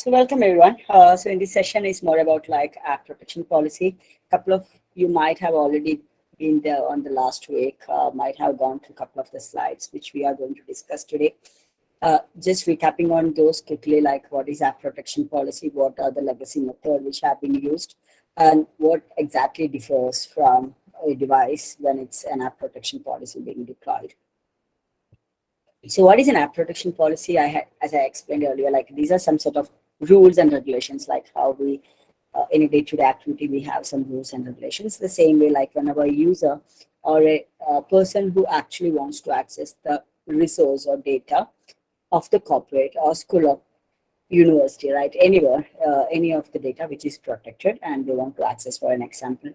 So welcome everyone. So in this session is more about like app protection policy. Couple of you might have already been there on the last week, might have gone through a couple of the slides which we are going to discuss today. Just recapping on those quickly, like what is app protection policy, what are the legacy methods which have been used, and what exactly differs from a device when it's an app protection policy being deployed. So what is an app protection policy? As I explained earlier, like these are some sort of rules and regulations, like how we, in a day-to-day activity, we have some rules and regulations. The same way, like whenever a user or a person who actually wants to access the resource or data of the corporate or school or university, right, anywhere, any of the data which is protected and they want to access, for an example,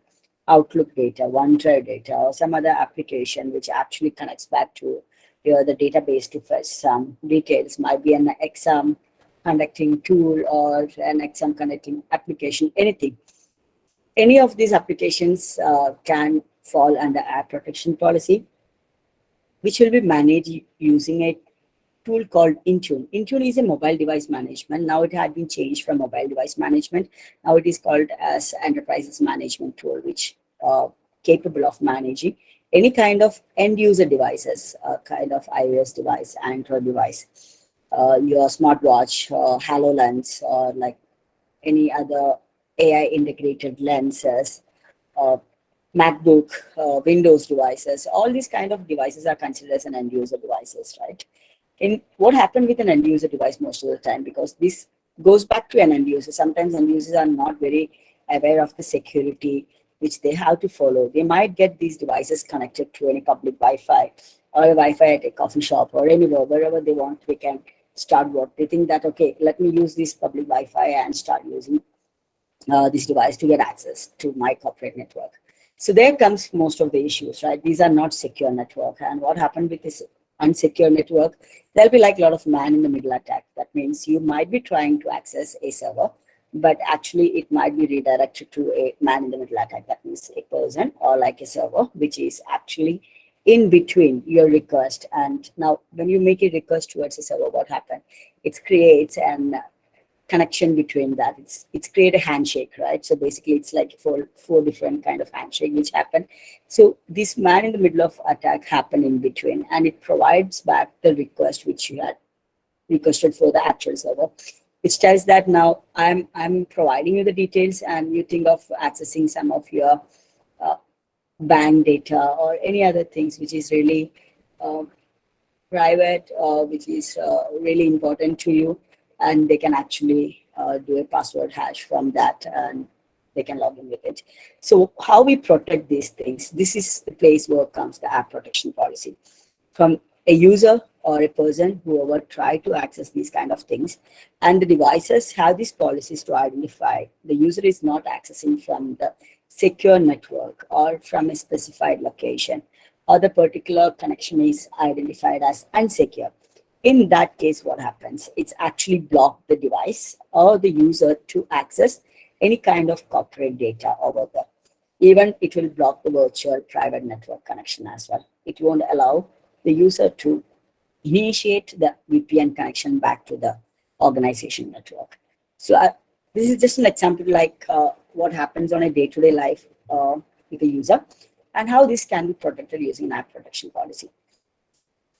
Outlook data, OneDrive data, or some other application which actually connects back to the database to fetch some details, might be an exam conducting tool or an exam conducting application, anything. Any of these applications can fall under app protection policy, which will be managed using a tool called Intune. Intune is a mobile device management. Now it had been changed from mobile device management. Now it is called as enterprises management tool, which capable of managing any kind of end user devices, kind of iOS device, Android device, your smartwatch, HoloLens, or like any other AI integrated lenses, uh, MacBook, Windows devices. All these kind of devices are considered as an end user devices, right? In what happened with an end user device most of the time, because this goes back to an end user. Sometimes end users are not very aware of the security which they have to follow. They might get these devices connected to any public Wi-Fi or a Wi-Fi at a coffee shop or anywhere, wherever they want, they can start work. They think that, okay, let me use this public Wi-Fi and start using this device to get access to my corporate network. So there comes most of the issues, right? These are not secure network. And what happened with this unsecure network, there'll be like a lot of man in the middle attack. That means you might be trying to access a server, but actually it might be redirected to a man in the middle attack. That means a person or like a server, which is actually in between your request. And now when you make a request towards a server, what happens? It creates an connection between that. It's create a handshake, right? So basically it's like four different kind of handshake which happen. So this man in the middle of attack happen in between, and it provides back the request which you had requested for the actual server, which tells that now I'm providing you the details and you think of accessing some of your uh, bank data or any other things which is really uh, private, which is really important to you, and they can actually do a password hash from that and they can log in with it. So how we protect these things, this is the place where comes the app protection policy. From a user or a person, whoever try to access these kind of things, and the devices have these policies to identify the user is not accessing from the secure network or from a specified location, or the particular connection is identified as unsecure. In that case, what happens? It's actually block the device or the user to access any kind of corporate data over there. Even it will block the virtual private network connection as well. It won't allow the user to initiate the VPN connection back to the organization network. So this is just an example, like what happens on a day-to-day life with the user, and how this can be protected using an app protection policy.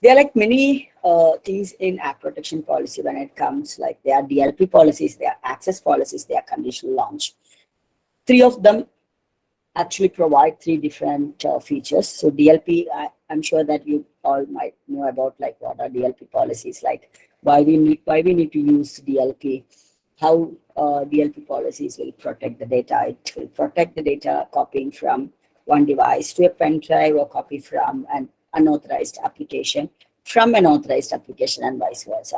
There are like many things in app protection policy when it comes, like there are DLP policies, there are access policies, there are conditional launch. Three of them actually provide three different features. So DLP, I'm sure that you all might know about like what are DLP policies, like why we need to use DLP, how DLP policies will protect the data. It will protect the data copying from one device to a pen drive, or copy from an unauthorized application from an authorized application, and vice versa.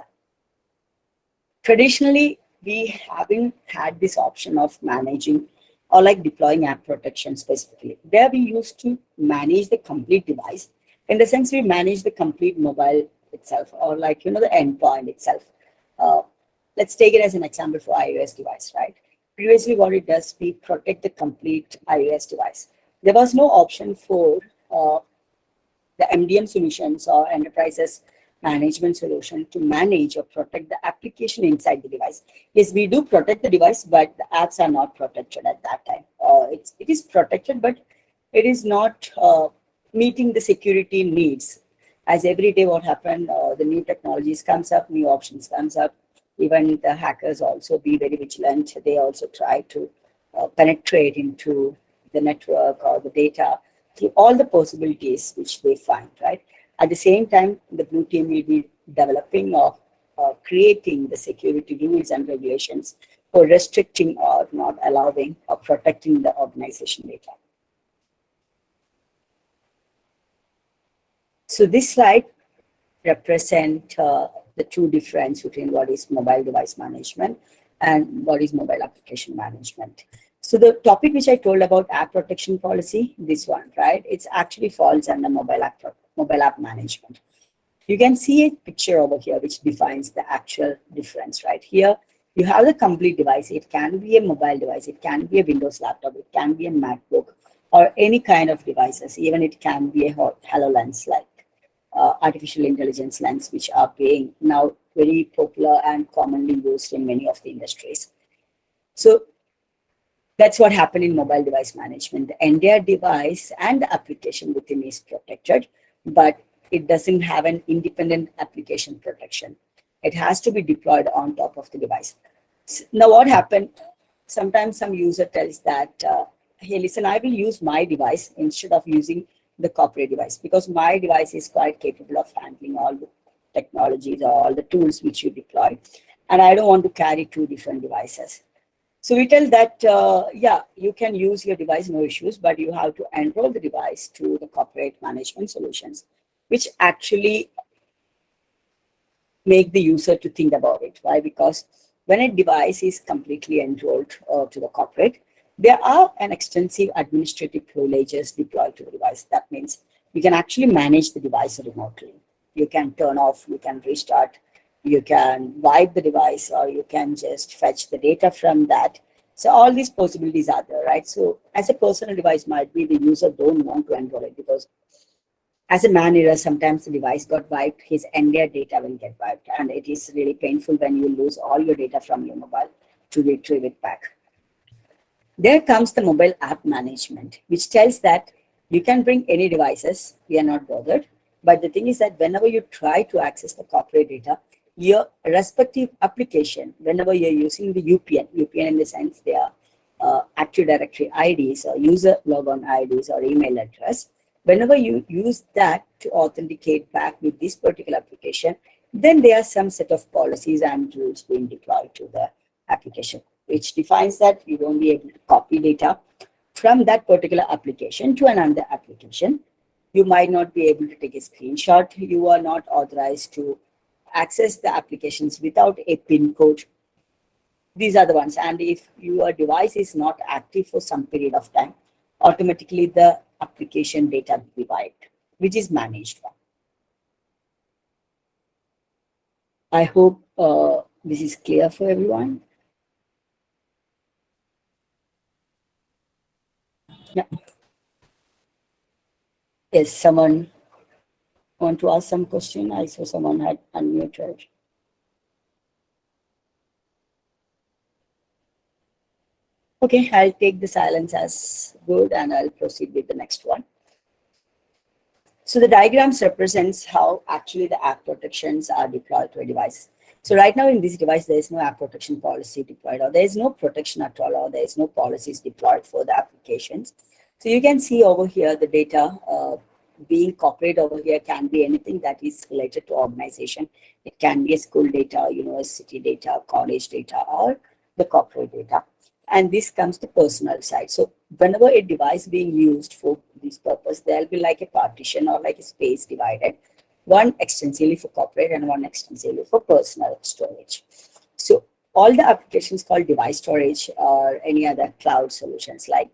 Traditionally, we haven't had this option of managing or like deploying app protection specifically. There we used to manage the complete device. In the sense, we manage the complete mobile itself, or like, the endpoint itself. Uh, let's take it as an example for iOS device, right? Previously, what it does, we protect the complete iOS device. There was no option for the MDM solutions or enterprises management solution to manage or protect the application inside the device. Yes, we do protect the device, but the apps are not protected at that time. It is protected, but it is not meeting the security needs. As every day what happened, the new technologies comes up, new options comes up. Even the hackers also be very vigilant. They also try to penetrate into the network or the data through all the possibilities which they find, right? At the same time, the blue team will be developing or creating the security rules and regulations for restricting or not allowing or protecting the organization data. So this slide represent the true difference between what is mobile device management and what is mobile application management. So the topic which I told about app protection policy, this one, right? It's actually falls under mobile app management. You can see a picture over here which defines the actual difference, right? Here you have the complete device. It can be a mobile device, it can be a Windows laptop, it can be a MacBook, or any kind of devices. Even it can be a HoloLens, like artificial intelligence lens, which are being now very popular and commonly used in many of the industries. So that's what happened in mobile device management. The entire device and the application within is protected, but it doesn't have an independent application protection. It has to be deployed on top of the device. Now what happened, sometimes some user tells that, hey, listen, I will use my device instead of using the corporate device, because my device is quite capable of handling all the technologies or all the tools which you deploy, and I don't want to carry two different devices. So we tell that, yeah, you can use your device, no issues, but you have to enroll the device to the corporate management solutions, which actually make the user to think about it. Why? Because when a device is completely enrolled to the corporate, there are an extensive administrative privileges deployed to the device. That means you can actually manage the device remotely. You can turn off, you can restart, you can wipe the device, or you can just fetch the data from that. So all these possibilities are there, right? So as a personal device might be, the user don't want to enroll it, because as a man error, sometimes the device got wiped, his entire data will get wiped. And it is really painful when you lose all your data from your mobile to retrieve it back. There comes the mobile app management, which tells that you can bring any devices, we are not bothered. But the thing is that whenever you try to access the corporate data, your respective application, whenever you're using the UPN in the sense they are Active Directory IDs or user logon IDs or email address, whenever you use that to authenticate back with this particular application, then there are some set of policies and rules being deployed to the application, which defines that you won't be able to copy data from that particular application to another application. You might not be able to take a screenshot. You are not authorized to access the applications without a PIN code. These are the ones. And if your device is not active for some period of time, automatically the application data will be wiped, which is managed one. I hope this is clear for everyone. Yeah. Yes, someone want to ask some question? I saw someone had unmuted. Okay, I'll take the silence as good and I'll proceed with the next one. So the diagrams represents how actually the app protections are deployed to a device. So right now in this device, there is no app protection policy deployed, or there is no protection at all, or there is no policies deployed for the applications. So you can see over here the data being copied over here can be anything that is related to organization. It can be a school data, university data, college data, or the corporate data. And this comes to personal side. So whenever a device being used for this purpose, there'll be like a partition or like a space divided, one extensively for corporate and one extensively for personal storage. So all the applications called device storage or any other cloud solutions like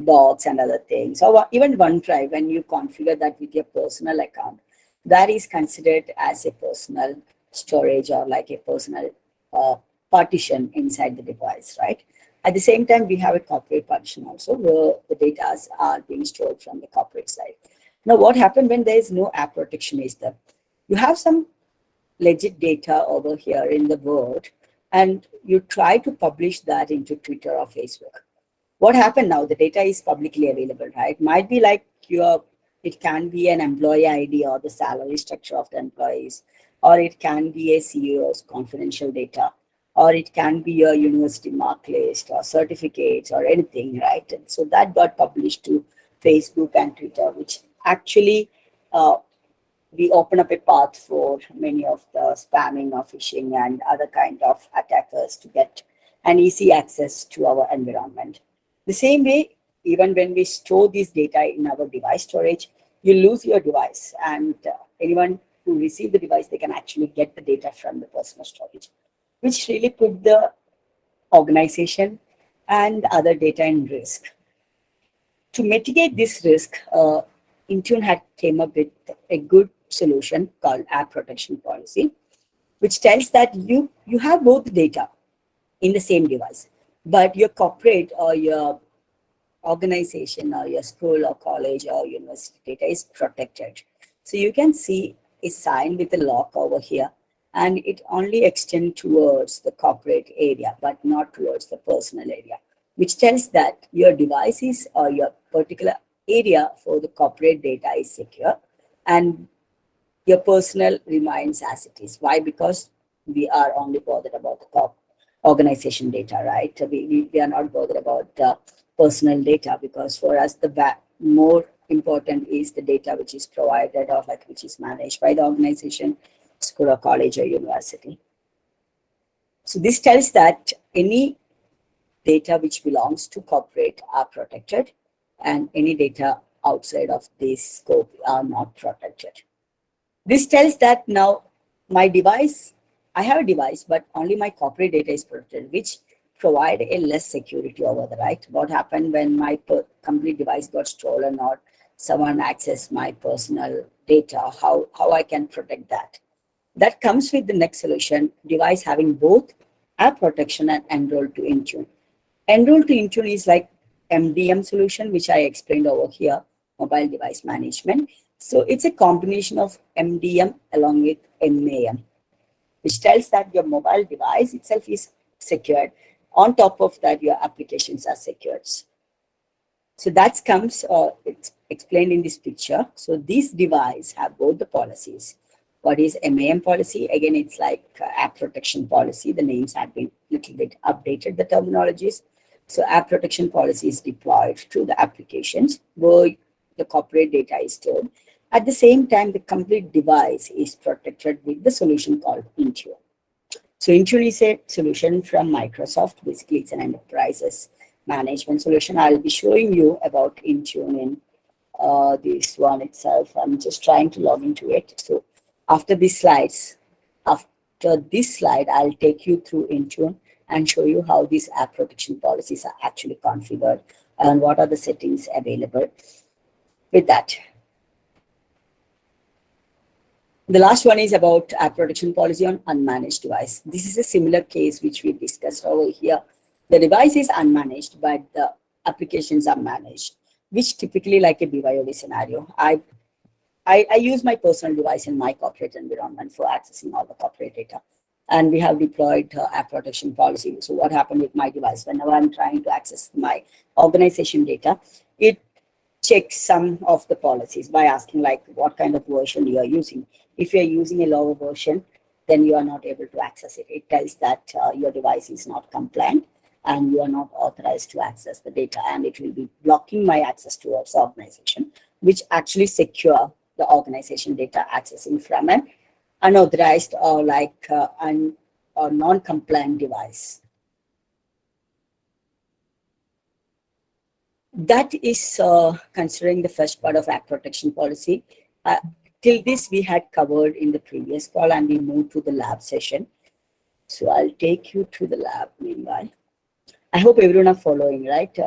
docs and other things, or even OneDrive, when you configure that with your personal account, that is considered as a personal storage or like a personal partition inside the device, right? At the same time, we have a corporate partition also, where the data are being stored from the corporate side. Now, what happened when there is no app protection is that you have some legit data over here in the world, and you try to publish that into Twitter or Facebook. What happened now? The data is publicly available, right? Might be like it can be an employee ID or the salary structure of the employees, or it can be a CEO's confidential data, or it can be your university mark list or certificates or anything, right? And so that got published to Facebook and Twitter, which actually uh, we open up a path for many of the spamming or phishing and other kind of attackers to get an easy access to our environment. The same way, even when we store this data in our device storage, you lose your device, and anyone who receive the device, they can actually get the data from the personal storage, which really put the organization and other data in risk. To mitigate this risk, Intune had came up with a good solution called app protection policy, which tells that you have both data in the same device, but your corporate or your organization or your school or college or university data is protected. So you can see a sign with a lock over here, and it only extends towards the corporate area, but not towards the personal area, which tells that your devices or your particular area for the corporate data is secure, and your personal remains as it is. Why? Because we are only bothered about the organization data, right? We are not bothered about the personal data, because for us, the more important is the data which is provided or like which is managed by the organization, school or college or university. So this tells that any data which belongs to corporate are protected, and any data outside of this scope are not protected. This tells that now my device, I have a device, but only my corporate data is protected, which provide a less security over the right. What happened when my complete device got stolen or someone accessed my personal data? How I can protect that? That comes with the next solution, device having both app protection and enroll to Intune. Enroll to Intune is like MDM solution, which I explained over here, mobile device management. So it's a combination of MDM along with MAM, which tells that your mobile device itself is secured. On top of that, your applications are secured. So that comes, it's explained in this picture. So these devices have both the policies. What is MAM policy? Again, it's like app protection policy. The names have been a little bit updated, the terminologies. So app protection policy is deployed to the applications where the corporate data is stored. At the same time, the complete device is protected with the solution called Intune. So Intune is a solution from Microsoft. Basically, it's an enterprises management solution. I'll be showing you about Intune in this one itself. I'm just trying to log into it. So after this slide, I'll take you through Intune and show you how these app protection policies are actually configured and what are the settings available with that. The last one is about app protection policy on unmanaged device. This is a similar case which we discussed over here. The device is unmanaged, but the applications are managed, which typically like a BYOD scenario. I use my personal device in my corporate environment for accessing all the corporate data. And we have deployed app protection policy. So what happened with my device? Whenever I'm trying to access my organization data, it checks some of the policies by asking like what kind of version you are using. If you're using a lower version, then you are not able to access it. It tells that your device is not compliant and you are not authorized to access the data, and it will be blocking my access towards the organization, which actually secure the organization data accessing from an unauthorized or like or non-compliant device. That is considering the first part of app protection policy. Till this we had covered in the previous call, and we moved to the lab session. So I'll take you to the lab meanwhile. I hope everyone are following, right?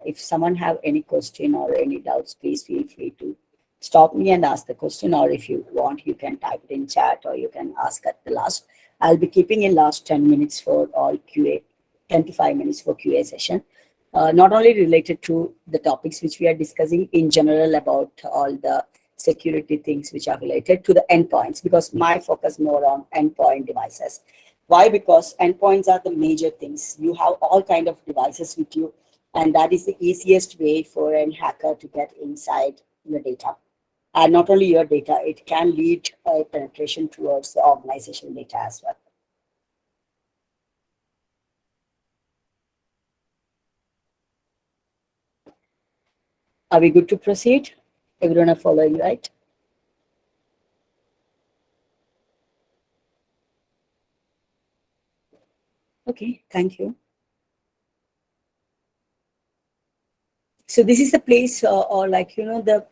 If someone have any question or any doubts, please feel free to stop me and ask the question, or if you want, you can type it in chat or you can ask at the last. I'll be keeping in last 10 minutes for all QA, 10 to 5 minutes for QA session. Not only related to the topics which we are discussing in general about all the security things which are related to the endpoints, because my focus more on endpoint devices. Why? Because endpoints are the major things. You have all kind of devices with you, and that is the easiest way for a hacker to get inside your data. And not only your data, it can lead a penetration towards the organization data as well. Are we good to proceed? Everyone are following, right? Okay, thank you. So this is the place, or like, the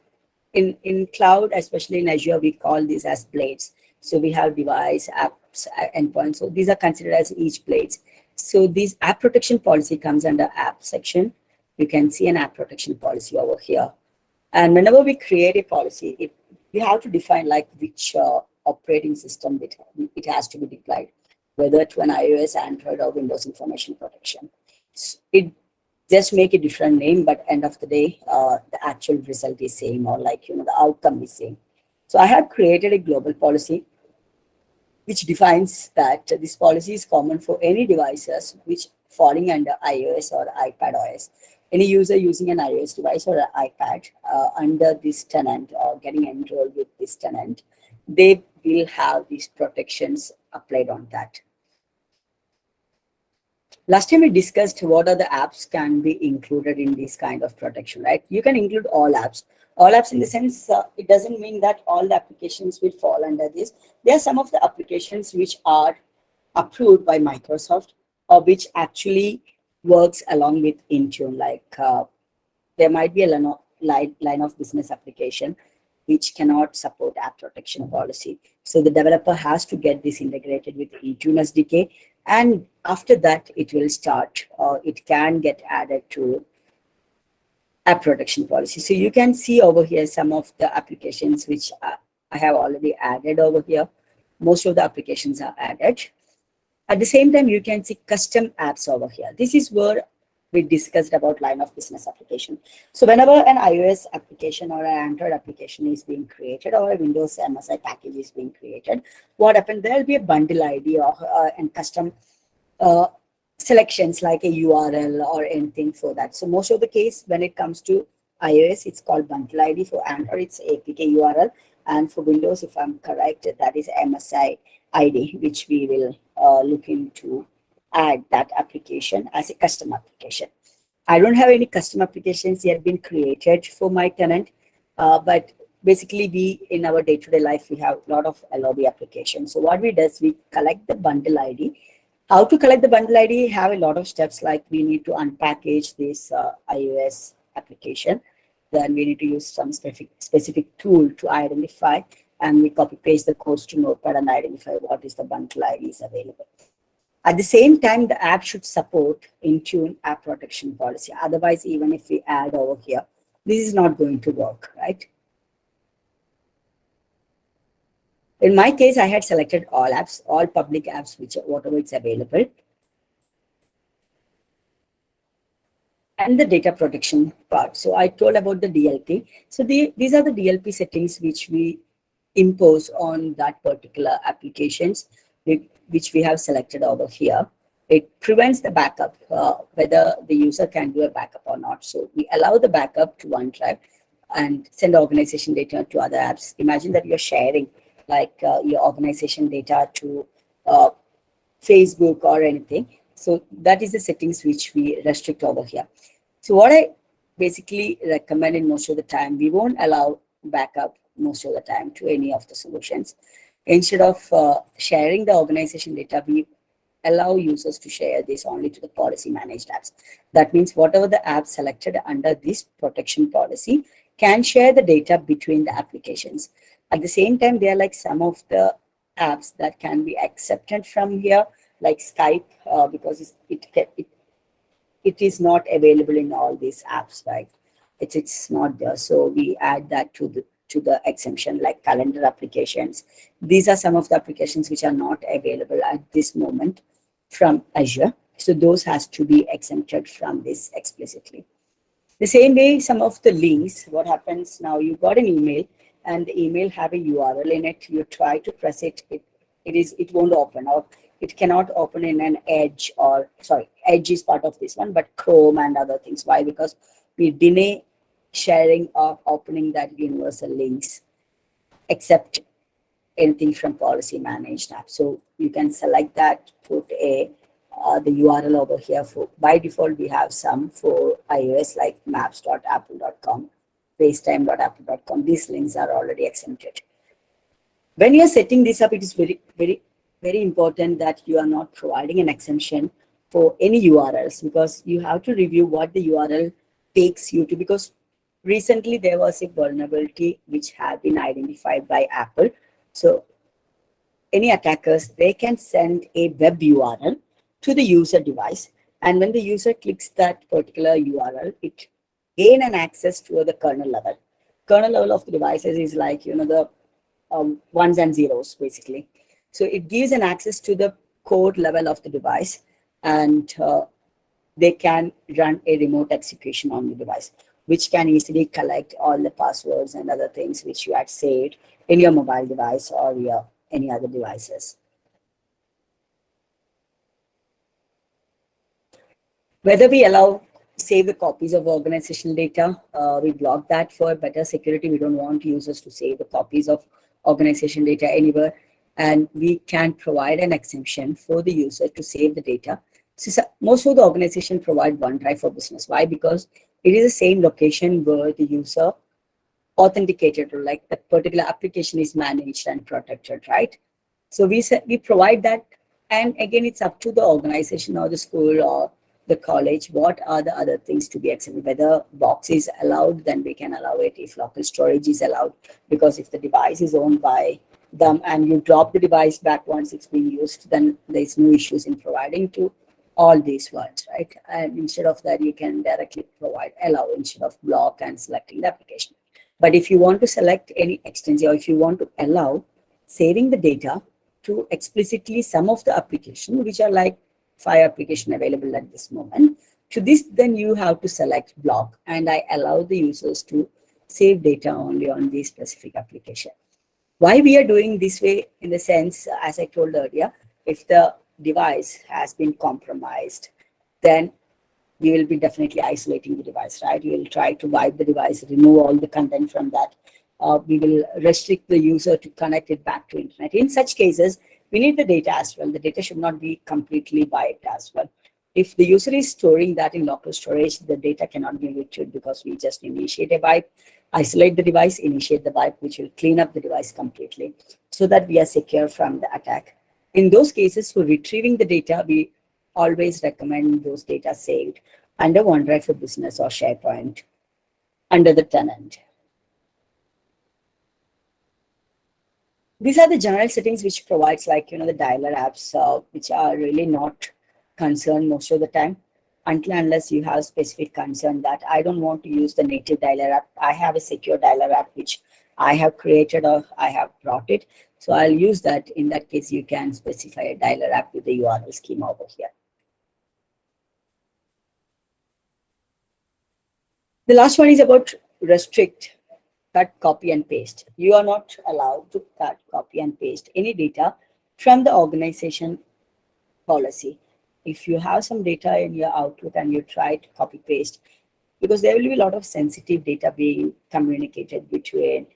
in cloud, especially in Azure, we call these as blades. So we have device, apps, endpoints. So these are considered as each blades. So this app protection policy comes under app section. You can see an app protection policy over here. And whenever we create a policy, we have to define like which operating system it has to be deployed, whether to an iOS, Android, or Windows information protection. It just make a different name, but end of the day, the actual result is same, or like, the outcome is same. So I have created a global policy which defines that this policy is common for any devices which falling under iOS or iPad OS. Any user using an iOS device or an iPad under this tenant or getting enrolled with this tenant, they will have these protections applied on that. Last time we discussed what are the apps can be included in this kind of protection, right? You can include all apps. All apps in the sense, it doesn't mean that all the applications will fall under this. There are some of the applications which are approved by Microsoft or which actually works along with Intune. Like there might be a line of business application which cannot support app protection policy. So the developer has to get this integrated with Intune SDK, and after that it will start, or it can get added to app protection policy. So you can see over here some of the applications which I have already added over here. Most of the applications are added. At the same time, you can see custom apps over here. This is where we discussed about line of business application. So whenever an iOS application or an Android application is being created, or a Windows MSI package is being created, what happens? There will be a bundle ID or and custom uh, selections like a URL or anything for that. So most of the case, when it comes to iOS, it's called bundle ID. For Android, it's APK URL. And for Windows, if I'm correct, that is MSI ID, which we will look into add that application as a custom application. I don't have any custom applications yet been created for my tenant, but basically we, in our day-to-day life, we have a lot of LOB applications. So what we do is we collect the bundle ID. How to collect the bundle ID? Have a lot of steps, like we need to unpackage this iOS application. Then we need to use some specific tool to identify, and we copy paste the codes to Notepad and identify what is the bundle ID is available. At the same time, the app should support Intune app protection policy. Otherwise, even if we add over here, this is not going to work, right? In my case, I had selected all apps, all public apps, which whatever it's available. And the data protection part. So I told about the DLP. So these are the DLP settings which we impose on that particular applications, which we have selected over here. It prevents the backup, whether the user can do a backup or not. So we allow the backup to OneDrive and send organization data to other apps. Imagine that you're sharing like your organization data to Facebook or anything. So that is the settings which we restrict over here. So what I basically recommend in most of the time, we won't allow backup most of the time to any of the solutions. Instead of sharing the organization data, we allow users to share this only to the policy managed apps. That means whatever the app selected under this protection policy can share the data between the applications. At the same time, there are like some of the apps that can be accepted from here, like Skype, because it is not available in all these apps, right? It's not there. So we add that to the exemption, like calendar applications. These are some of the applications which are not available at this moment from Azure. So those has to be exempted from this explicitly. The same way, some of the links, what happens now, you got an email and the email have a URL in it, you try to press it, it won't open, or it cannot open in an Edge, or sorry, Edge is part of this one, but Chrome and other things. Why? Because we deny sharing or opening that universal links, except anything from policy managed app. So you can select that, put the URL over here. For by default, we have some for iOS like maps.apple.com, facetime.apple.com. These links are already exempted. When you're setting this up, it is very important that you are not providing an exemption for any URLs, because you have to review what the URL takes you to, because recently there was a vulnerability which had been identified by Apple. So any attackers, they can send a web URL to the user device, and when the user clicks that particular URL, it gain an access to the kernel level. Kernel level of the devices is like, the ones and zeros basically. So it gives an access to the code level of the device, and they can run a remote execution on the device, which can easily collect all the passwords and other things which you had saved in your mobile device or your any other devices. Whether we allow save the copies of organizational data, we block that for better security. We don't want users to save the copies of organization data anywhere, and we can provide an exemption for the user to save the data. So most of the organization provide OneDrive for Business. Why? Because it is the same location where the user authenticated, or like that particular application is managed and protected, right? So we provide that, and again, it's up to the organization or the school or the college what are the other things to be accepted. Whether box is allowed, then we can allow it. If local storage is allowed, because if the device is owned by them and you drop the device back once it's being used, then there's no issues in providing to all these words, right? And instead of that, you can directly provide allow instead of block and selecting the application. But if you want to select any extension, or if you want to allow saving the data to explicitly some of the application, which are like 5 application available at this moment, to this, then you have to select block, and I allow the users to save data only on this specific application. Why we are doing this way? In the sense, as I told earlier, if the device has been compromised, then we will be definitely isolating the device, right? We will try to wipe the device, remove all the content from that. We will restrict the user to connect it back to internet. In such cases, we need the data as well. The data should not be completely wiped as well. If the user is storing that in local storage, the data cannot be retrieved, because we just initiate a wipe, isolate the device, initiate the wipe, which will clean up the device completely, so that we are secure from the attack. In those cases, for retrieving the data, we always recommend those data saved under OneDrive for Business or SharePoint under the tenant. These are the general settings which provides, like, the dialer apps, which are really not concerned most of the time, until unless you have specific concern that I don't want to use the native dialer app. I have a secure dialer app which I have created or I have brought it. So I'll use that. In that case, you can specify a dialer app with the URL schema over here. The last one is about restrict, cut, copy, and paste. You are not allowed to cut, copy, and paste any data from the organization policy. If you have some data in your Outlook and you try to copy paste, because there will be a lot of sensitive data being communicated between,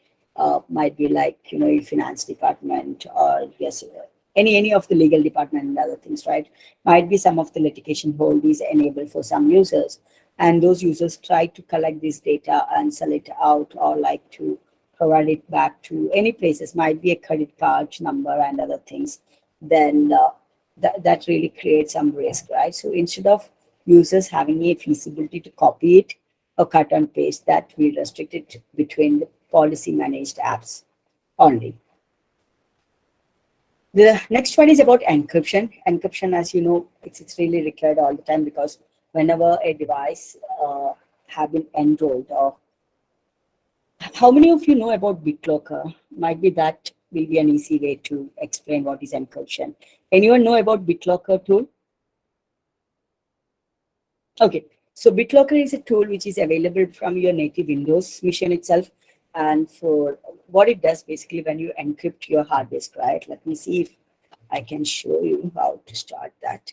might be like, your finance department, or yes, any of the legal department and other things, right? Might be some of the litigation hold is enabled for some users, and those users try to collect this data and sell it out, or like to provide it back to any places, might be a credit card number and other things, then that really creates some risk, right? So instead of users having a feasibility to copy it or cut and paste, that we restrict it between the policy managed apps only. The next one is about encryption. Encryption, as you know, it's really required all the time, because whenever a device have been enrolled, or how many of you know about BitLocker? Might be that will be an easy way to explain what is encryption. Anyone know about BitLocker tool? Okay, so BitLocker is a tool which is available from your native Windows machine itself. And for what it does basically when you encrypt your hard disk, right? Let me see if I can show you how to start that.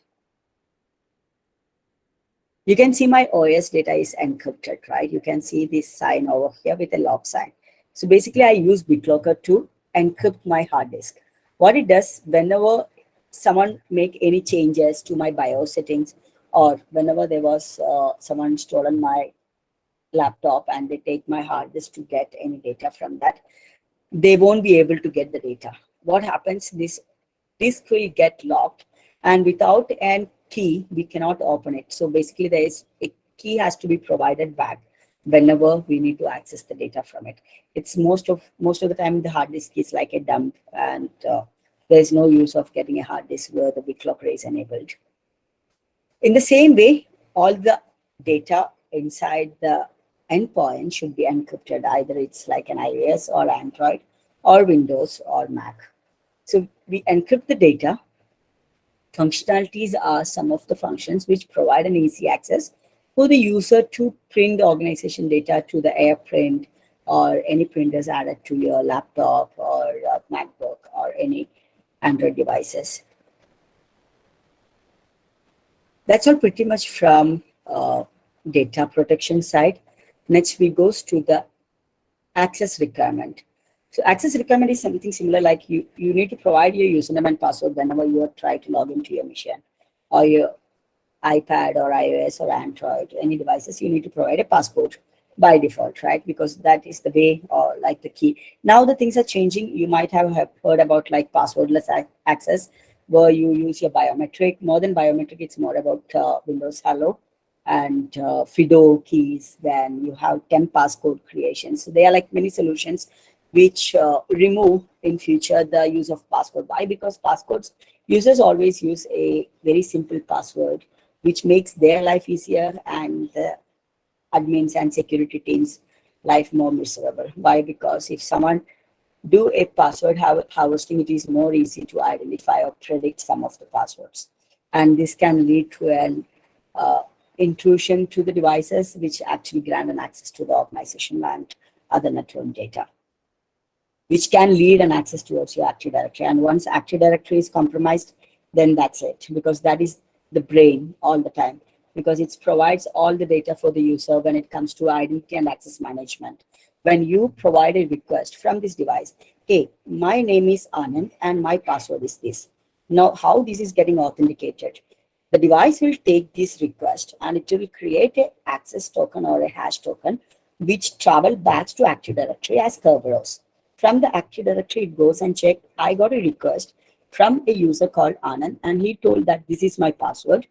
You can see my OS data is encrypted, right? You can see this sign over here with a lock sign. So basically I use BitLocker to encrypt my hard disk. What it does, whenever someone make any changes to my BIOS settings, or whenever there was someone stolen my laptop and they take my hard disk to get any data from that, they won't be able to get the data. What happens, this disk will get locked, and without a key we cannot open it. So basically there is a key has to be provided back whenever we need to access the data from it. It's most of the time the hard disk is like a dump, and there's no use of getting a hard disk where the BitLocker is enabled. In the same way, all the data inside the endpoint should be encrypted. Either it's like an iOS or Android or Windows or Mac. So we encrypt the data. Functionalities are some of the functions which provide an easy access for the user to print the organization data to the AirPrint or any printers added to your laptop or MacBook or any Android devices. That's all pretty much from data protection side. Next, we goes to the access requirement. So access requirement is something similar, like you need to provide your username and password whenever you are trying to log into your machine or your iPad or iOS or Android, any devices. You need to provide a password by default, right? Because that is the way, or like the key. Now the things are changing. You might have heard about like passwordless access, where you use your biometric. More than biometric, it's more about Windows Hello and FIDO keys. Then you have 10 passcode creations. So they are like many solutions which remove in future the use of password. Why? Because passcodes, users always use a very simple password, which makes their life easier and the admins and security teams life more miserable. Why? Because if someone do a password harvesting, it is more easy to identify or predict some of the passwords. And this can lead to an intrusion to the devices, which actually grant an access to the organization and other network data, which can lead an access towards your Active Directory. And once Active Directory is compromised, then that's it, because that is the brain all the time, because it provides all the data for the user when it comes to identity and access management. When you provide a request from this device, hey, my name is Anand and my password is this. Now, how this is getting authenticated? The device will take this request and it will create an access token or a hash token, which travel back to Active Directory as Kerberos. From the Active Directory, it goes and check, I got a request from a user called Anand, and he told that this is my password.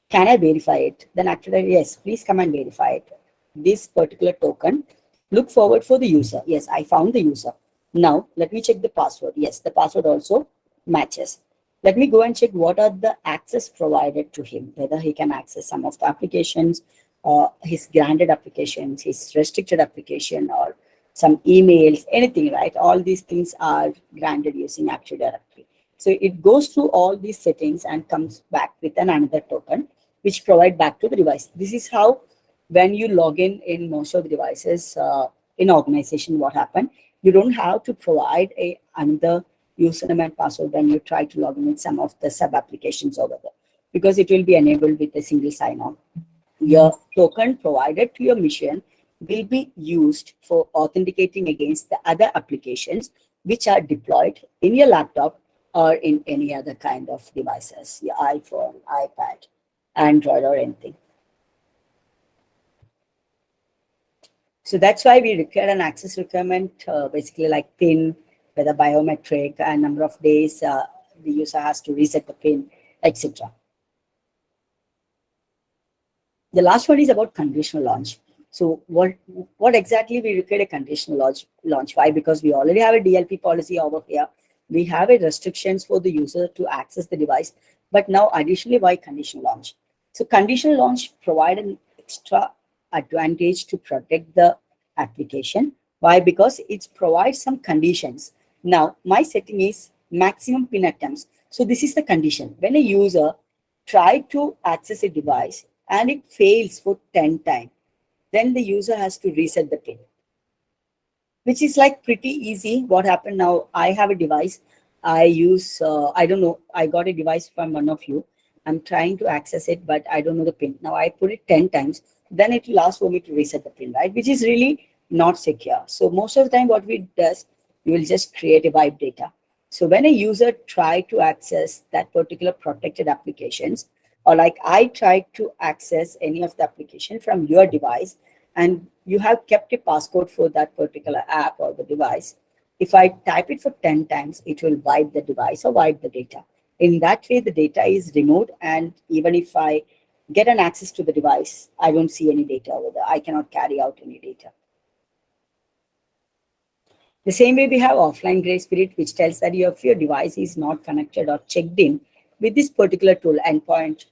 Can I verify it? Then Active Directory, yes, please come and verify it. This particular token, look forward for the user. Yes, I found the user. Now, let me check the password. Yes, the password also matches. Let me go and check what are the access provided to him, whether he can access some of the applications, his granted applications, his restricted application, or some emails, anything, right? All these things are granted using Active Directory. So it goes through all these settings and comes back with another token, which provide back to the device. This is how, when you log in most of the devices in organization, what happened, you don't have to provide another username and password when you try to log in with some of the sub applications over there, because it will be enabled with a single sign-on. Your token provided to your machine will be used for authenticating against the other applications which are deployed in your laptop or in any other kind of devices, your iPhone, iPad, Android, or anything. So that's why we require an access requirement, basically like PIN, whether biometric, and number of days the user has to reset the PIN, etc. The last one is about conditional launch. So what exactly we require a conditional launch? Why? Because we already have a DLP policy over here. We have a restrictions for the user to access the device. But now additionally, why conditional launch? So conditional launch provide an extra advantage to protect the application. Why? Because it provides some conditions. Now, my setting is maximum PIN attempts. So this is the condition. When a user try to access a device and it fails for 10 times, then the user has to reset the PIN. which is like pretty easy. What happened now? I have a device. I use, I don't know, I got a device from one of you. I'm trying to access it, but I don't know the pin. Now I put it 10 times, then it will ask for me to reset the pin, right? Which is really not secure. So most of the time what we does, we will just create a wipe data. So when a user try to access that particular protected applications, or like I tried to access any of the application from your device, and you have kept a passcode for that particular app or the device, if I type it for 10 times, it will wipe the device or wipe the data. In that way, the data is removed, and even if I get an access to the device, I don't see any data over there. I cannot carry out any data. The same way, we have offline grace period, which tells that if your device is not connected or checked in with this particular tool, Endpoint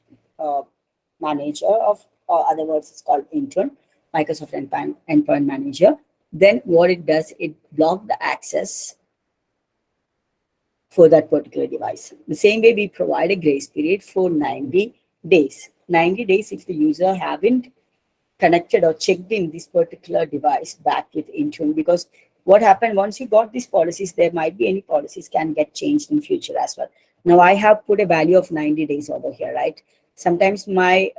Manager, of or other words, it's called Intune, Microsoft Endpoint Manager. Then what it does, it blocks the access for that particular device. The same way, we provide a grace period for 90 days. 90 days if the user haven't connected or checked in this particular device back with Intune, because what happened once you got these policies, there might be any policies can get changed in future as well. Now I have put a value of 90 days over here, right? Sometimes my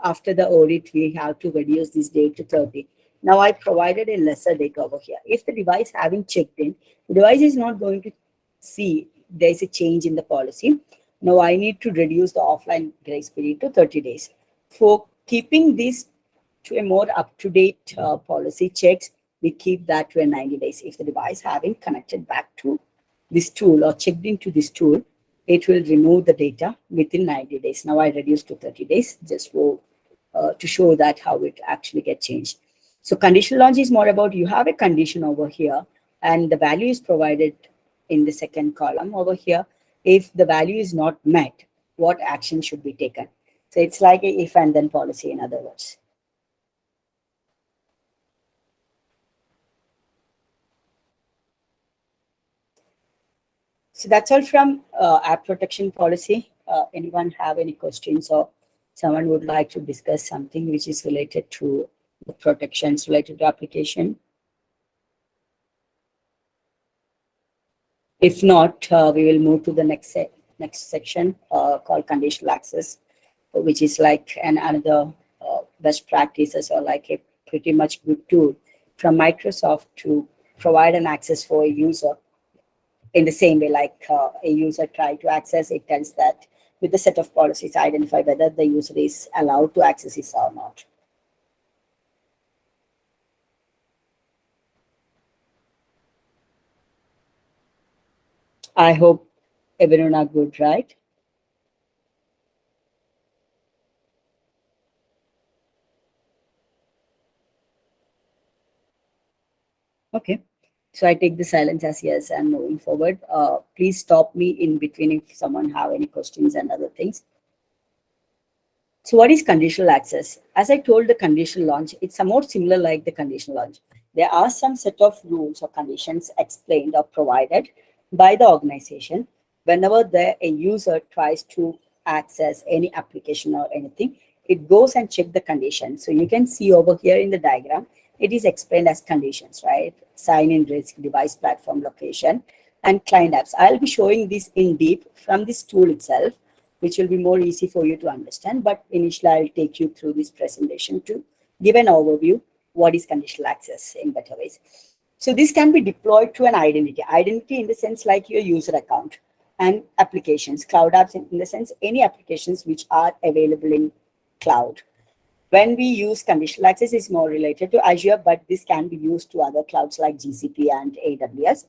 after the audit, we have to reduce this date to 30. Now I provided a lesser date over here. If the device haven't checked in, the device is not going to see there's a change in the policy. Now I need to reduce the offline grace period to 30 days. For keeping this to a more up-to-date policy checks, we keep that to a 90 days. If the device haven't connected back to this tool or checked into this tool, it will remove the data within 90 days. Now I reduce to 30 days just for to show that how it actually gets changed. So conditional launch is more about you have a condition over here and the value is provided in the second column over here. If the value is not met, what action should be taken? So it's like a if and then policy, in other words. So that's all from app protection policy. Anyone have any questions, or someone would like to discuss something which is related to the protections related to application? If not, we will move to the next section called conditional access, which is like another best practices, or like a pretty much good tool from Microsoft to provide an access for a user. In the same way, like a user try to access, it tells that with the set of policies, identify whether the user is allowed to access it or not. I hope everyone are good, right? Okay. So I take the silence as yes, and moving forward. Please stop me in between if someone have any questions and other things. So what is conditional access? As I told the conditional launch, it's somewhat similar like the conditional launch. There are some set of rules or conditions explained or provided by the organization whenever a user tries to access any application or anything. It goes and check the conditions. So you can see over here in the diagram, it is explained as conditions, right? Sign in risk, device platform location, and client apps. I'll be showing this in deep from this tool itself, which will be more easy for you to understand. But initially, I'll take you through this presentation to give an overview what is conditional access in better ways. So this can be deployed to an identity. Identity in the sense like your user account, and applications, cloud apps in the sense any applications which are available in cloud. When we use conditional access, is more related to Azure, but this can be used to other clouds like GCP and AWS.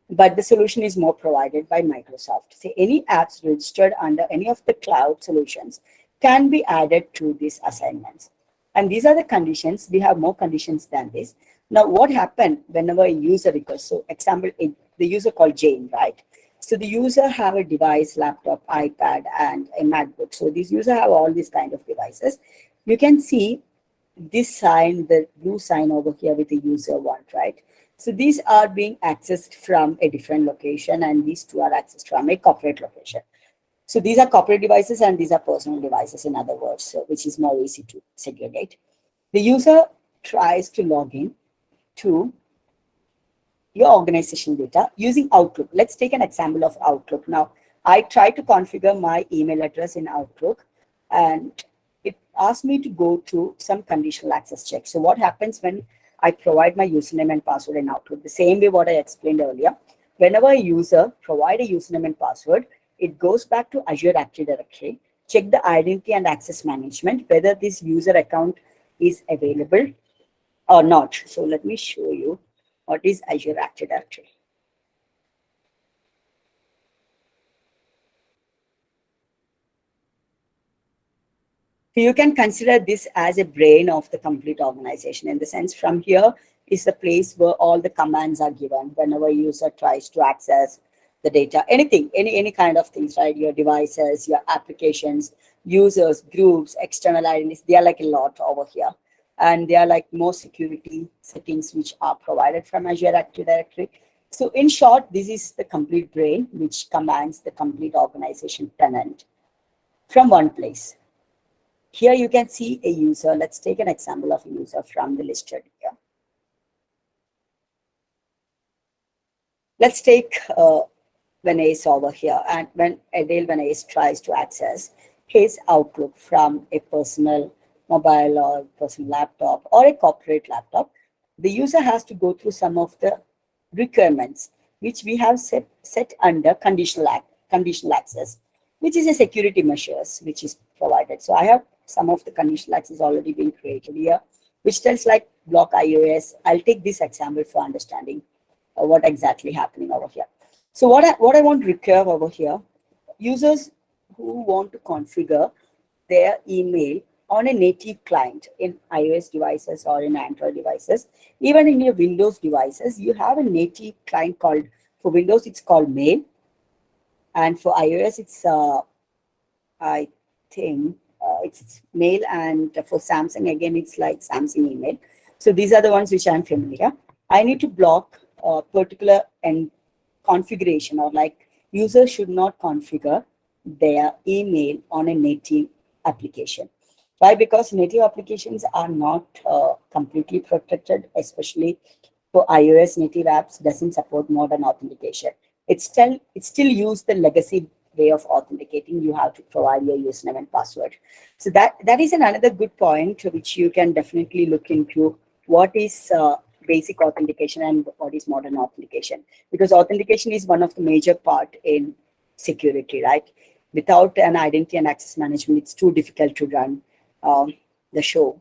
But the solution is more provided by Microsoft. So any apps registered under any of the cloud solutions can be added to these assignments. And these are the conditions. We have more conditions than this. Now, what happened whenever a user requests? So example, the user called JAIN, right? So the user have a device, laptop, iPad, and a MacBook. So these user have all these kind of devices. You can see this sign, the blue sign over here with the user one, right? So these are being accessed from a different location, and these two are accessed from a corporate location. So these are corporate devices and these are personal devices, in other words, so which is more easy to segregate. The user tries to log in to your organization data using Outlook. Let's take an example of Outlook. Now, I try to configure my email address in Outlook, and it asks me to go through some conditional access checks. So what happens when I provide my username and password in Outlook? The same way what I explained earlier. Whenever a user provide a username and password, it goes back to Azure Active Directory, check the identity and access management, whether this user account is available or not. So let me show you what is Azure Active Directory. So you can consider this as a brain of the complete organization, in the sense from here is the place where all the commands are given whenever user tries to access the data, anything, any kind of things, right? Your devices, your applications, users, groups, external identities, they are like a lot over here. And they are like more security settings which are provided from Azure Active Directory. So in short, this is the complete brain which commands the complete organization tenant from one place. Here you can see a user. Let's take an example of a user from the listed here. Let's take Vinay over here. And when Adele Vinay tries to access his Outlook from a personal mobile or personal laptop or a corporate laptop, the user has to go through some of the requirements which we have set under conditional access, which is a security measures which is provided. So I have some of the conditional access already been created here, which tells like block iOS. I'll take this example for understanding what exactly happening over here. So what I want to recurve over here, users who want to configure their email on a native client in iOS devices or in Android devices, even in your Windows devices, you have a native client called, for Windows, it's called Mail. And for iOS, it's, I think, it's Mail. And for Samsung, again, it's like Samsung email. So these are the ones which I'm familiar. I need to block a particular configuration, or like users should not configure their email on a native application. Why? Because native applications are not completely protected, especially for iOS. Native apps doesn't support modern authentication. It still use the legacy way of authenticating. You have to provide your username and password. So that is another good point which you can definitely look into. What is basic authentication and what is modern authentication? Because authentication is one of the major part in security, right? Without an identity and access management, it's too difficult to run the show.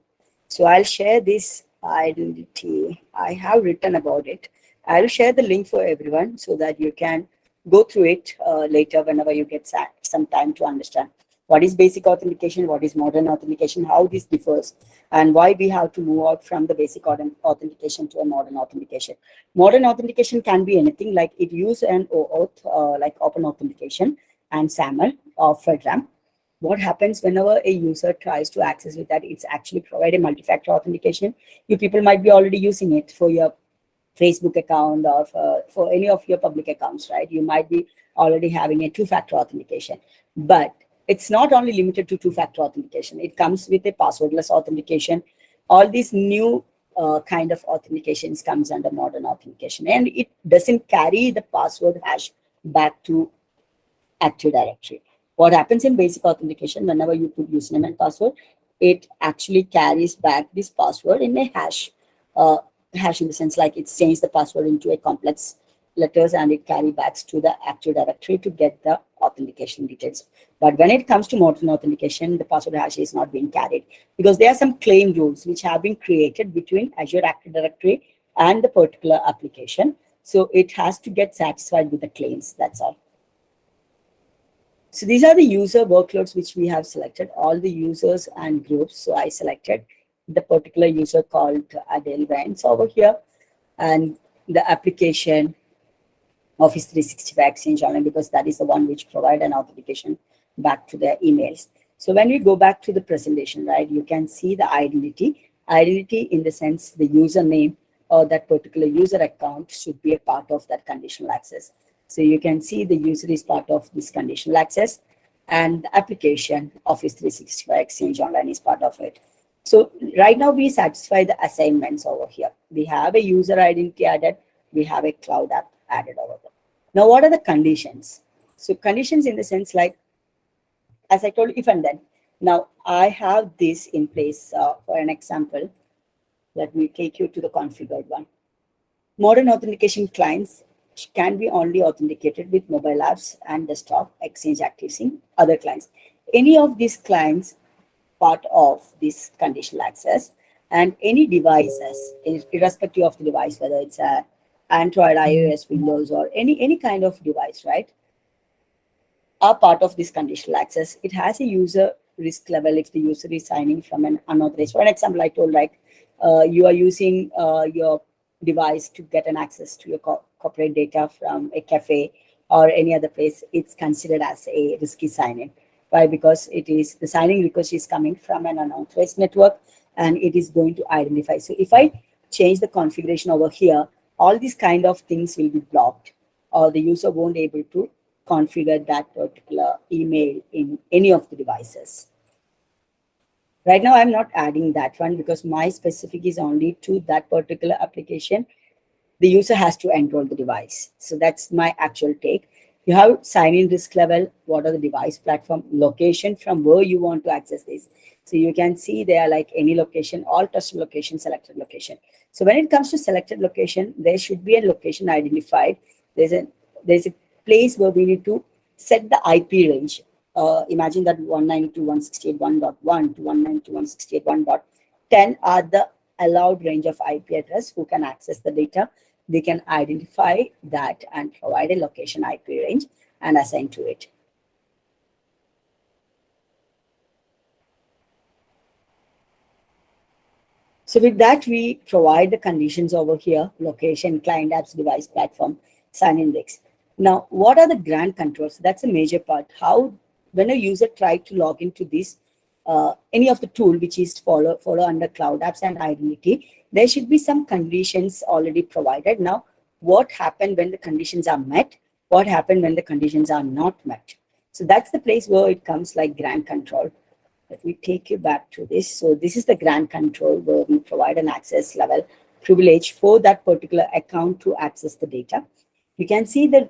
So I'll share this identity. I have written about it. I'll share the link for everyone so that you can go through it later whenever you get some time to understand what is basic authentication, what is modern authentication, how this differs, and why we have to move out from the basic authentication to a modern authentication. Modern authentication can be anything, like it use an OAuth, like open authentication and SAML or FedRAMP. What happens whenever a user tries to access with that, it's actually provide a multi-factor authentication. You people might be already using it for your Facebook account or for any of your public accounts, right? You might be already having a two-factor authentication, but it's not only limited to two-factor authentication. It comes with a passwordless authentication. All these new kind of authentications comes under modern authentication, and it doesn't carry the password hash back to Active Directory. What happens in basic authentication, whenever you put username and password, it actually carries back this password in a hash. Hash in the sense like it's changed the password into a complex letters, and it carry back to the Active Directory to get the authentication details. But when it comes to modern authentication, the password hash is not being carried, because there are some claim rules which have been created between Azure Active Directory and the particular application. So it has to get satisfied with the claims. That's all. So these are the user workloads which we have selected, all the users and groups. So I selected the particular user called Adele Vance over here, and the application Office 365 Exchange Online, because that is the one which provide an authentication back to their emails. So when we go back to the presentation, right, you can see the identity. Identity in the sense the username or that particular user account should be a part of that conditional access. So you can see the user is part of this conditional access, and the application Office 365 Exchange Online is part of it. So right now we satisfy the assignments over here. We have a user identity added, we have a cloud app added over there. Now, what are the conditions? So conditions in the sense like, as I told you, if and then. Now, I have this in place for an example. Let me take you to the configured one. Modern authentication clients can be only authenticated with mobile apps and desktop Exchange ActiveSync other clients. Any of these clients part of this conditional access, and any devices, irrespective of the device, whether it's a Android, iOS, Windows, or any kind of device, right, are part of this conditional access. It has a user risk level if the user is signing from an unauthorized. For an example, I told like you are using your device to get an access to your corporate data from a cafe or any other place. It's considered as a risky sign-in. Why? Because it is the signing request is coming from an unauthorized network and it is going to identify. So if I change the configuration over here, all these kind of things will be blocked, or the user won't be able to configure that particular email in any of the devices. Right now, I'm not adding that one because my specific is only to that particular application. The user has to enroll the device. So that's my actual take. You have sign-in risk level, what are the device platform, location from where you want to access this. So you can see there like any location, all trusted location, selected location. So when it comes to selected location, there should be a location identified. There's a place where we need to set the IP range. Imagine that 192.168.1.1 to 192.168.1.10 are the allowed range of IP address who can access the data. They can identify that and provide a location IP range and assign to it. So with that, we provide the conditions over here: location, client apps, device platform, sign index. Now, what are the grant controls? That's a major part. How, when a user tries to log into this, any of the tool which is follow under cloud apps and identity, there should be some conditions already provided. Now, what happened when the conditions are met? What happened when the conditions are not met? So that's the place where it comes like grant control. Let me take you back to this. So this is the grant control where we provide an access level privilege for that particular account to access the data. You can see the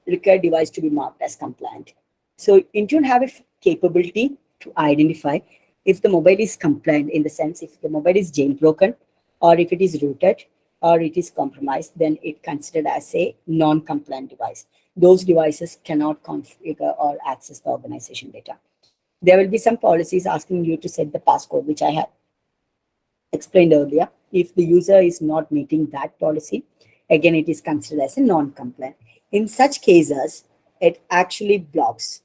required device to be marked as compliant. So Intune have a capability to identify if the mobile is compliant, in the sense if the mobile is jailbroken or if it is rooted or it is compromised, then it considered as a non-compliant device. Those devices cannot configure or access the organization data. There will be some policies asking you to set the passcode, which I have explained earlier. If the user is not meeting that policy, again, it is considered as a non-compliant. In such cases, it actually blocks.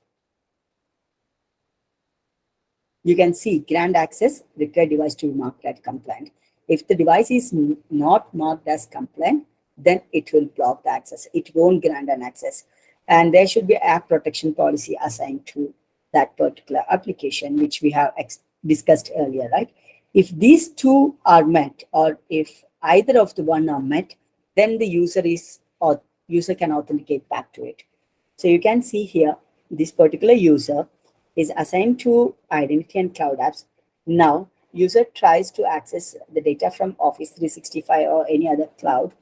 You can see grant access, required device to be marked as compliant. If the device is not marked as compliant, then it will block the access. It won't grant an access. And there should be app protection policy assigned to that particular application, which we have discussed earlier, right? If these two are met, or if either of the one are met, then the user can authenticate back to it. So you can see here, this particular user is assigned to identity and cloud apps. Now, user tries to access the data from Office 365 or any other cloud.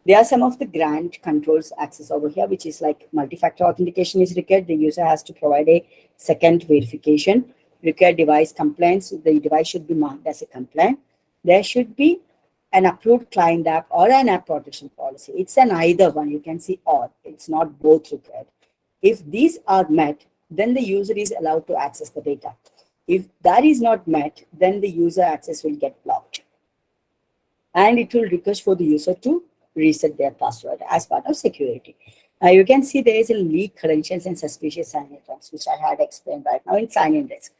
There are some of the grant controls access over here, which is like multi-factor authentication is required. The user has to provide a second verification. Required device compliance, the device should be marked as a compliant. There should be an approved client app or an app protection policy. It's an either one. You can see or. It's not both required. If these are met, then the user is allowed to access the data. If that is not met, then the user access will get blocked. And it will request for the user to reset their password as part of security. Now you can see there is a leak credentials and suspicious sign-in terms, which I had explained right now in sign-in risk.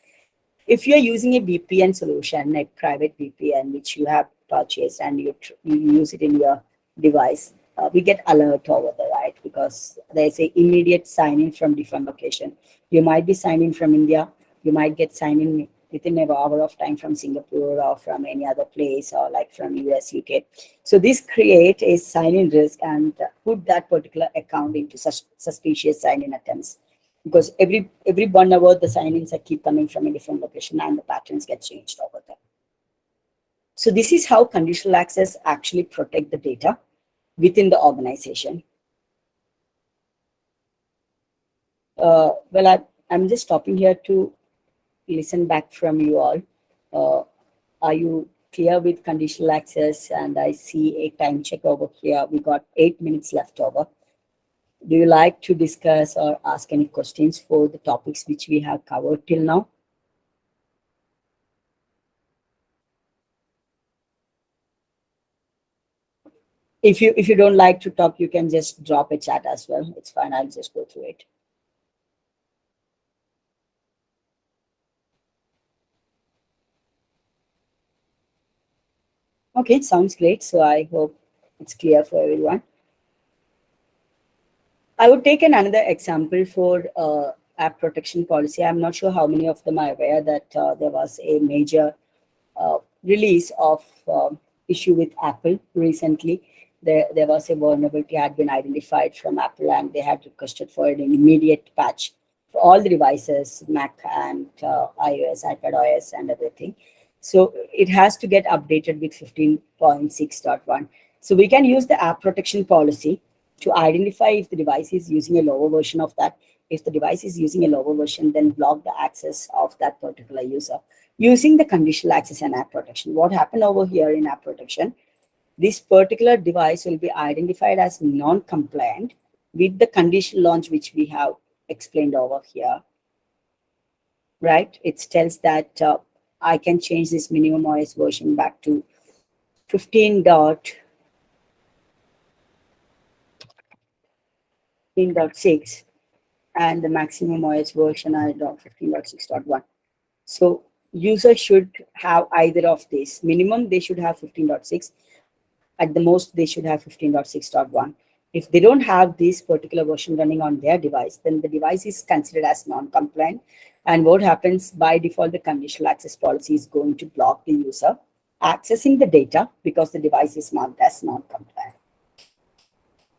If you're using a VPN solution, a private VPN, which you have purchased and you use it in your device, we get alert over there, right? Because there's an immediate sign-in from different location. You might be signing from India. You might get sign-in within an hour of time from Singapore or from any other place, or like from US, UK. So this create a sign-in risk and put that particular account into such suspicious sign-in attempts. Because every 1 hour, the sign-ins keep coming from a different location and the patterns get changed over there. So this is how conditional access actually protect the data. within the organization. I'm just stopping here to listen back from you all. Are you clear with conditional access? And I see a time check over here. We got 8 minutes left over. Do you like to discuss or ask any questions for the topics which we have covered till now? If you don't like to talk, you can just drop a chat as well. It's fine. I'll just go through it. Okay, sounds great. So I hope it's clear for everyone. I would take another example for app protection policy. I'm not sure how many of them are aware that there was a major release of issue with Apple recently. There was a vulnerability had been identified from Apple, and they had requested for an immediate patch for all the devices, Mac and iOS, iPad OS, and everything. So it has to get updated with 15.6.1. So we can use the app protection policy to identify if the device is using a lower version of that. If the device is using a lower version, then block the access of that particular user using the conditional access and app protection. What happened over here in app protection, this particular device will be identified as non-compliant with the conditional launch, which we have explained over here, right? It tells that I can change this minimum OS version back to 15.6, and the maximum OS version are 15.6.1. So user should have either of these. Minimum, they should have 15.6. At the most, they should have 15.6.1. If they don't have this particular version running on their device, then the device is considered as non-compliant. And what happens by default, the conditional access policy is going to block the user accessing the data because the device is marked as non-compliant,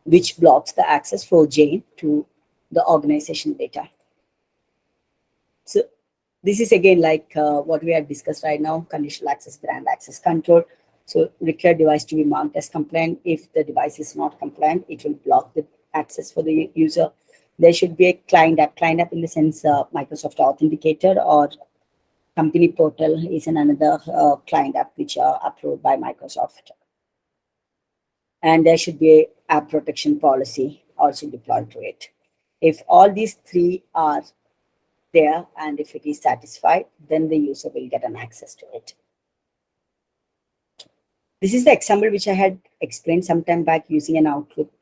which blocks the access for JAIN to the organization data. So this is again like what we have discussed right now, conditional access, brand access control. So require device to be marked as compliant. If the device is not compliant, it will block the access for the user. There should be a client app in the sense Microsoft Authenticator or company portal is another client app which are approved by Microsoft. And there should be a app protection policy also deployed to it. If all these three are there and if it is satisfied, then the user will get an access to it. This is the example which I had explained some time back using an Outlook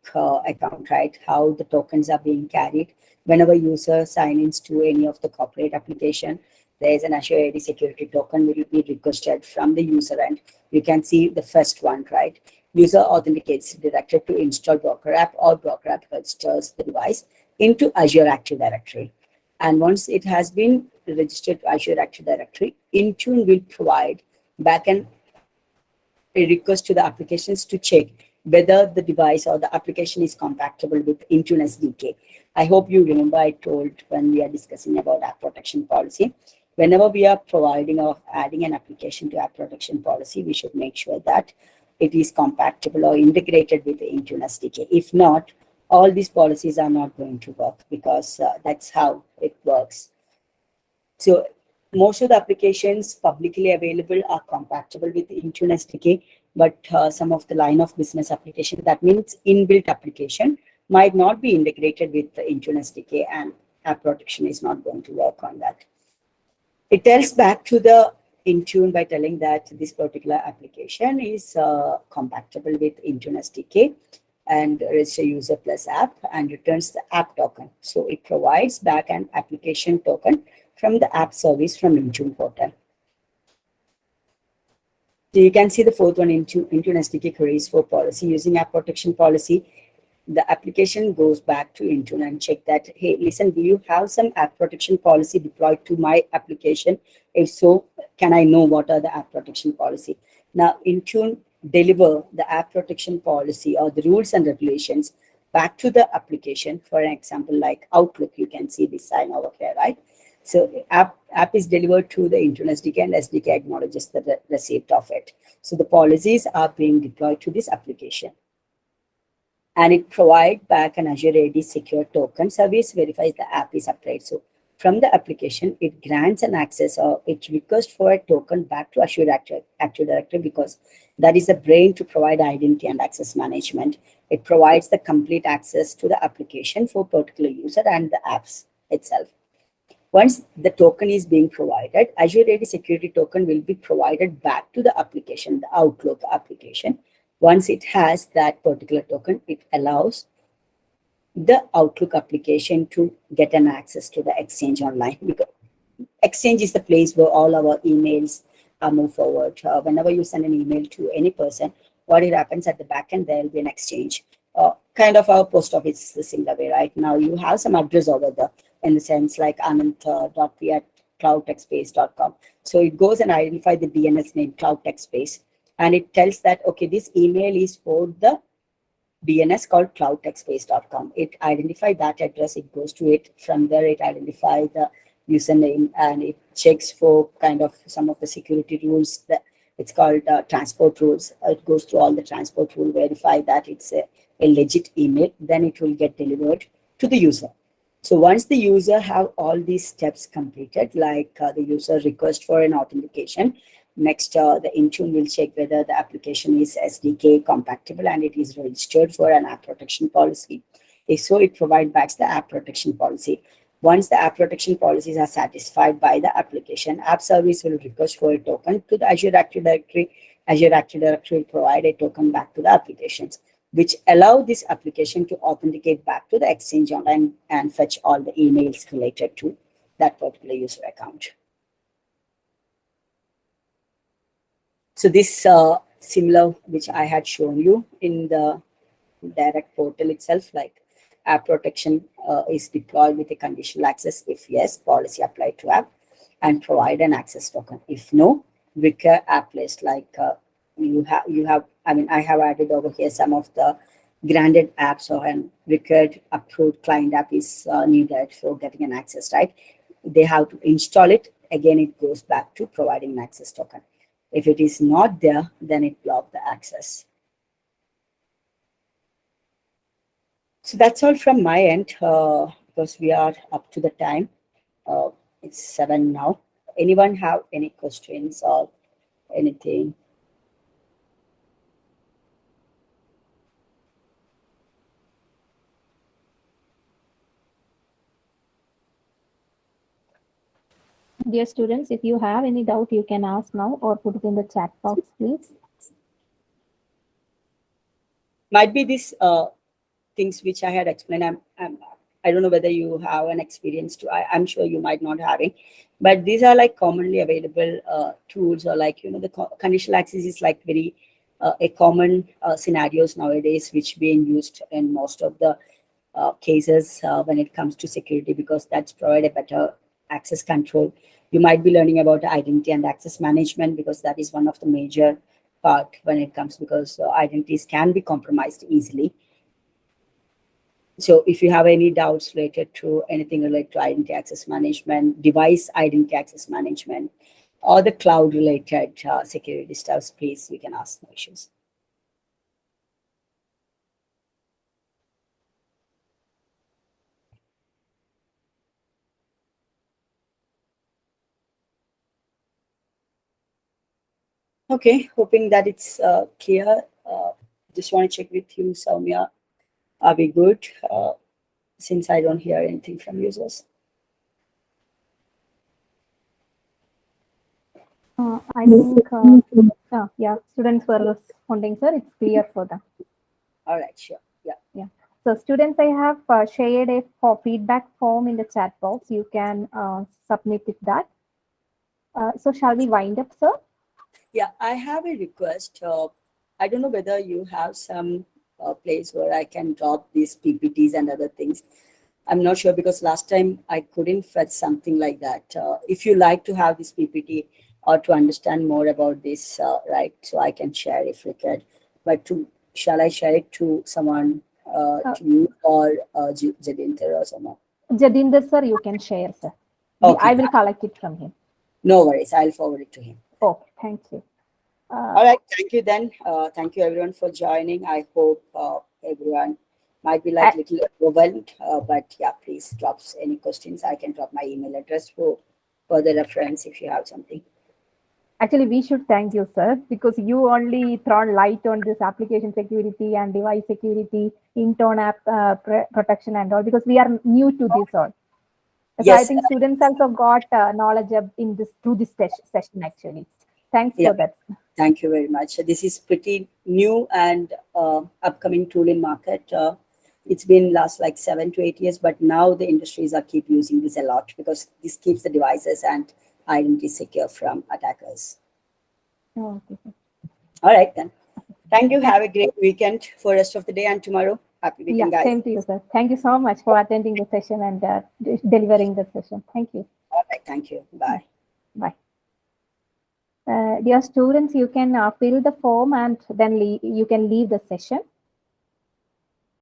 account, right? How the tokens are being carried. Whenever user sign-ins to any of the corporate application, there is an Azure AD security token will be requested from the user end. You can see the first one, right? User authenticates directed to install broker app, or broker app registers the device into Azure Active Directory. And once it has been registered to Azure Active Directory, Intune will provide backend a request to the applications to check whether the device or the application is compatible with Intune SDK. I hope you remember I told when we are discussing about app protection policy, whenever we are providing or adding an application to app protection policy, we should make sure that it is compatible or integrated with the Intune SDK. If not, all these policies are not going to work because that's how it works. So most of the applications publicly available are compatible with Intune SDK, but some of the line of business application, that means inbuilt application, might not be integrated with the Intune SDK, and app protection is not going to work on that. It tells back to the Intune by telling that this particular application is compatible with Intune SDK and register user plus app and returns the app token. So it provides back an application token from the app service from Intune portal. So you can see the fourth one, Intune SDK queries for policy. Using app protection policy, the application goes back to Intune and check that, hey, listen, do you have some app protection policy deployed to my application? If so, can I know what are the app protection policy? Now, Intune deliver the app protection policy or the rules and regulations back to the application. For an example, like Outlook, you can see this sign over here, right? So app is delivered to the Intune SDK, and SDK acknowledges the receipt of it. So the policies are being deployed to this application. and it provides back an Azure AD secure token. Service verifies the app is applied. So from the application, it grants an access or it requests for a token back to Azure Active Directory, because that is the brain to provide identity and access management. It provides the complete access to the application for particular user and the apps itself. Once the token is being provided, Azure AD security token will be provided back to the application, the Outlook application. Once it has that particular token, it allows the Outlook application to get an access to the Exchange Online, because Exchange is the place where all our emails move forward. Whenever you send an email to any person, what it happens at the back end, there will be an exchange. Kind of our post office is the similar way, right? Now you have some address over there, in the sense like Anand.p at cloudtechspace.com. So it goes and identifies the DNS name, Cloud Tech Space, and it tells that, okay, this email is for the DNS called cloudtechspace.com. It identifies that address, it goes to it. From there, it identifies the username and it checks for kind of some of the security rules that it's called transport rules. It goes through all the transport rule, verify that it's a legit email, then it will get delivered to the user. So once the user have all these steps completed, like the user request for an authentication, next the Intune will check whether the application is SDK compatible and it is registered for an app protection policy. If so, it provides back the app protection policy. Once the app protection policies are satisfied by the application, app service will request for a token to the Azure Active Directory. Azure Active Directory will provide a token back to the applications, which allow this application to authenticate back to the Exchange Online and fetch all the emails related to that particular user account. So this similar, which I had shown you in the direct portal itself, like app protection is deployed with a conditional access. If yes, policy applied to app and provide an access token. If no, require app list, like you have, I mean, I have added over here some of the granted apps or an required approved client app is needed for getting an access, right? They have to install it. Again, it goes back to providing an access token. If it is not there, then it blocks the access. So that's all from my end, because we are up to the time. It's 7 now. Anyone have any questions or anything? Dear students, if you have any doubt, you can ask now or put it in the chat box, please. Might be these things which I had explained. I don't know whether you have an experience too. I'm sure you might not have it, but these are like commonly available tools, or like, you know, the conditional access is like very a common scenarios nowadays, which being used in most of the cases when it comes to security, because that's provide a better access control. You might be learning about identity and access management, because that is one of the major part when it comes, because identities can be compromised easily. So if you have any doubts related to anything related to identity access management, device identity access management, or the cloud related security stuff, please, you can ask, no issues. Okay, hoping that it's clear. Just want to check with you, Soumya. Are we good? Since I don't hear anything from users. I think, yeah, students were responding, sir. It's clear for them. All right, sure. Yeah. Yeah. So students, I have shared a feedback form in the chat box. You can submit it that. So shall we wind up, sir? Yeah, I have a request. I don't know whether you have some place where I can drop these PPTs and other things. I'm not sure, because last time I couldn't fetch something like that. If you like to have this PPT or to understand more about this, right, so I can share if required. But shall I share it to someone, to you or Jadinter or someone? Jadinder, sir, you can share, sir. Okay. I will collect it from him. No worries. I'll forward it to him. Okay, thank you. All right. Thank you then. Thank you everyone for joining. I hope everyone Might be like little overwhelmed, but yeah, please drop any questions. I can drop my email address for further reference if you have something. Actually, we should thank you, sir, because you only thrown light on this application security and device security, intern app protection and all, because we are new to this all. So I Yes, think students also got knowledge in this through this session actually. Thanks yeah. for that. Thank you very much. This is pretty new and upcoming tool in market. It's been last like 7 to 8 years, but now the industries are keep using this a lot because this keeps the devices and identity secure from attackers. Okay. All right then. Thank you. Have a great weekend for rest of the day and tomorrow. Happy Yeah, weekend, guys. same to you, sir. Thank you so much for attending the session and delivering the session. Thank you. All right. Thank you. Bye. Bye. Dear students, you can fill the form and then you can leave the session.